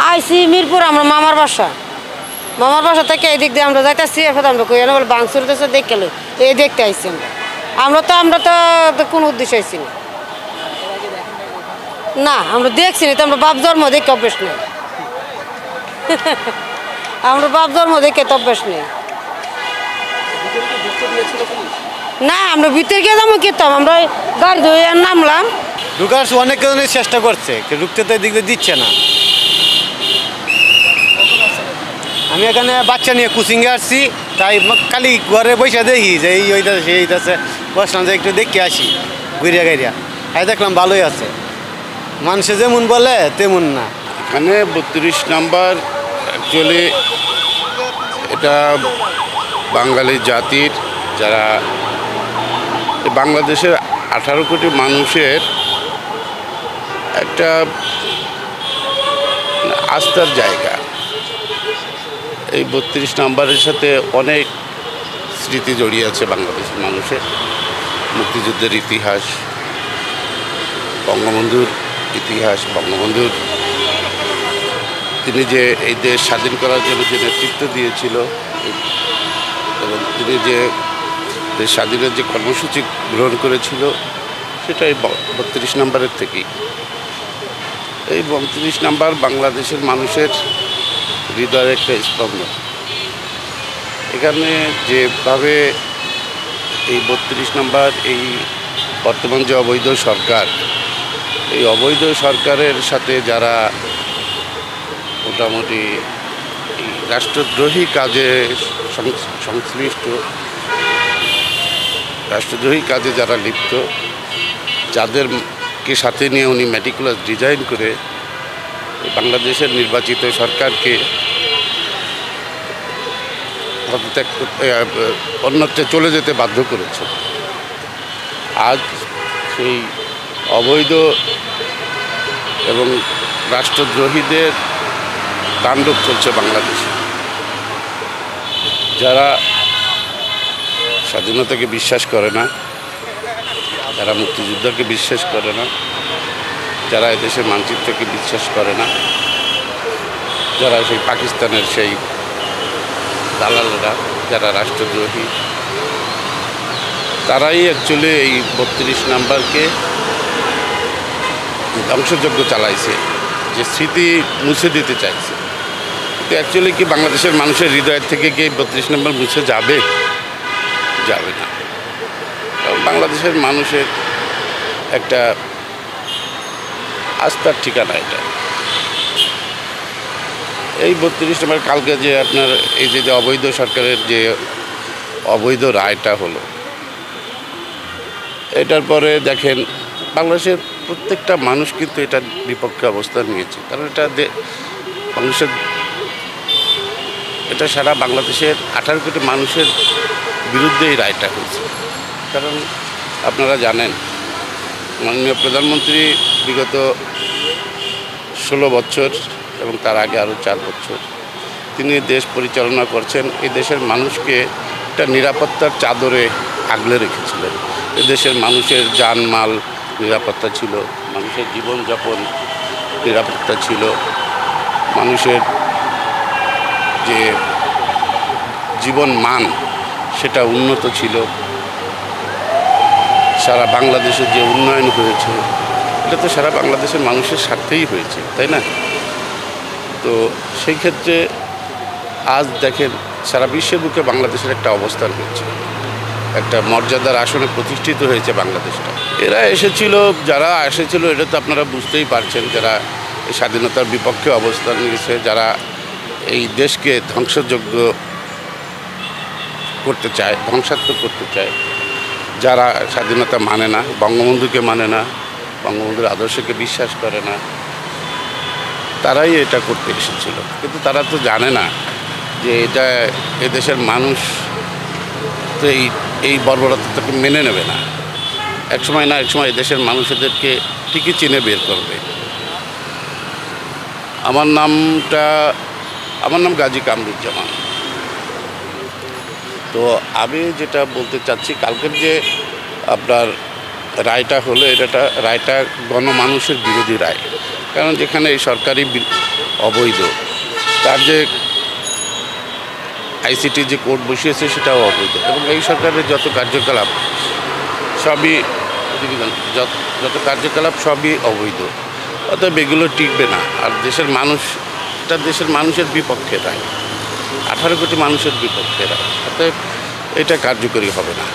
আইসি মিরপুর আমরা মামার বাসা থেকে এই দিক দিয়ে আমরা যাইতেছি এরপর আমরা কই বলে বাংসুর দেশে দেখে এই দেখতে আইসি আমরা তো কোনো উদ্দেশ্য আইসি না আমরা দেখছি না তো আমরা বাপ জন্ম দেখে অভ্যেস নেই আমরা বাপ জন্ম দেখে তো অভ্যেস নেই না আমরা ভিতরে গিয়ে যাবো কিতাম আমরা গাড়ি ধরে নামলাম ঢুকার অনেক চেষ্টা করছে ঢুকতে তো এদিক দিয়ে দিচ্ছে না। আমি এখানে বাচ্চা নিয়ে কোচিংয়ে আসছি তাই খালি ঘরে বসে দেখি যে এই ওইটাছে সেই এইটাছে বসলাম যে একটু দেখে আসি ঘুরিয়া গাইরিয়া তাই দেখলাম ভালোই আছে মানুষে যেমন বলে তেমন না। এখানে 32 নাম্বার অ্যাকচুয়ালি এটা বাঙালি জাতির যারা বাংলাদেশের 18 কোটি মানুষের একটা আস্থার জায়গা। এই 32 নাম্বারের সাথে অনেক স্মৃতি জড়িয়ে আছে বাংলাদেশের মানুষের, মুক্তিযুদ্ধের ইতিহাস, বঙ্গবন্ধুর ইতিহাস, বঙ্গবন্ধুর তিনি যে এই দেশ স্বাধীন করার জন্য যে নেতৃত্ব দিয়েছিল এবং তিনি যে দেশ স্বাধীনের যে কর্মসূচি গ্রহণ করেছিল সেটা এই 32 নাম্বারের থেকেই। এই 32 নাম্বার বাংলাদেশের মানুষের হৃদয়ের একটা স্পন্দন। এখানে যেভাবে এই 32 নাম্বার এই বর্তমান যে অবৈধ সরকার, এই অবৈধ সরকারের সাথে যারা মোটামুটি এই রাষ্ট্রদ্রোহী কাজে সংশ্লিষ্ট, রাষ্ট্রদ্রোহী কাজে যারা লিপ্ত, যাদেরকে সাথে নিয়ে উনি মেটিকুলাস ডিজাইন করে বাংলাদেশের নির্বাচিত সরকারকে পদত্যাগ অন্যত্রে চলে যেতে বাধ্য করেছে। আজ সেই অবৈধ এবং রাষ্ট্রদ্রোহীদের তাণ্ডব চলছে বাংলাদেশে। যারা স্বাধীনতাকে বিশ্বাস করে না, যারা মুক্তিযুদ্ধকে বিশ্বাস করে না, যারা এদেশের মানচিত্রকে বিশ্বাস করে না, যারা সেই পাকিস্তানের সেই দালালরা, যারা রাষ্ট্রদ্রোহী, তারাই অ্যাকচুয়ালি এই 32 নাম্বারকে ধ্বংসযজ্ঞ চালাইছে, যে স্মৃতি মুছে দিতে চাইছে। কিন্তু অ্যাকচুয়ালি কি বাংলাদেশের মানুষের হৃদয়ের থেকে কি 32 নাম্বার মুছে যাবে? যাবে না। কারণ বাংলাদেশের মানুষের একটা আস্থার ঠিকানা এটা। এই 32 নাম্বার কালকে যে আপনার এই যে অবৈধ সরকারের যে অবৈধ রায়টা হলো, এটার পরে দেখেন বাংলাদেশের প্রত্যেকটা মানুষ কিন্তু এটার বিপক্ষে অবস্থান নিয়েছে। কারণ মানুষের এটা সারা বাংলাদেশের 18 কোটি মানুষের বিরুদ্ধে এই রায়টা হয়েছে। কারণ আপনারা জানেন মাননীয় প্রধানমন্ত্রী বিগত 16 বছর এবং তার আগে আরও 4 বছর তিনি দেশ পরিচালনা করছেন। এই দেশের মানুষকে একটা নিরাপত্তার চাদরে আগলে রেখেছিলেন। এই দেশের মানুষের জানমাল নিরাপত্তা ছিল, মানুষের জীবনযাপন নিরাপত্তা ছিল, মানুষের যে জীবন মান সেটা উন্নত ছিল। সারা বাংলাদেশের যে উন্নয়ন হয়েছে এটা তো সারা বাংলাদেশের মানুষের স্বার্থেই হয়েছে, তাই না? তো সেই ক্ষেত্রে আজ দেখেন সারা বিশ্বের বুকে বাংলাদেশের একটা অবস্থান হয়েছে, একটা মর্যাদার আসনে প্রতিষ্ঠিত হয়েছে বাংলাদেশটা। এরা এসেছিল, যারা এসেছিল এটা তো আপনারা বুঝতেই পারছেন, যারা এই স্বাধীনতার বিপক্ষে অবস্থান নিয়েছে, যারা এই দেশকে ধ্বংসযোগ্য করতে চায়, ধ্বংসাত্মক করতে চায়, যারা স্বাধীনতা মানে না, বঙ্গবন্ধুকে মানে না, বঙ্গবন্ধুর আদর্শকে বিশ্বাস করে না, তারাই এটা করতে এসেছিল। কিন্তু তারা তো জানে না যে এটা এদেশের মানুষ তো এই বর্বরতাকে মেনে নেবে না। একসময় না একসময় এদেশের মানুষ এদেরকে ঠিকই চিনে বের করবে। আমার নাম গাজী কামরুজ্জামান। তো আমি যেটা বলতে চাচ্ছি, কালকের যে আপনার রায়টা হলো রায়টা গণমানুষের বিরোধী রায়। কারণ যেখানে এই সরকারি অবৈধ, তার যে আইসিটি যে কোর্ট বসিয়েছে সেটাও অবৈধ, এবং এই সরকারের যত কার্যকলাপ সবই যত কার্যকলাপ সবই অবৈধ। অতএব এগুলো টিকবে না। আর দেশের মানুষের বিপক্ষে রায়, 18 কোটি মানুষের বিপক্ষে রায়। অতএব এটা কার্যকরী হবে না।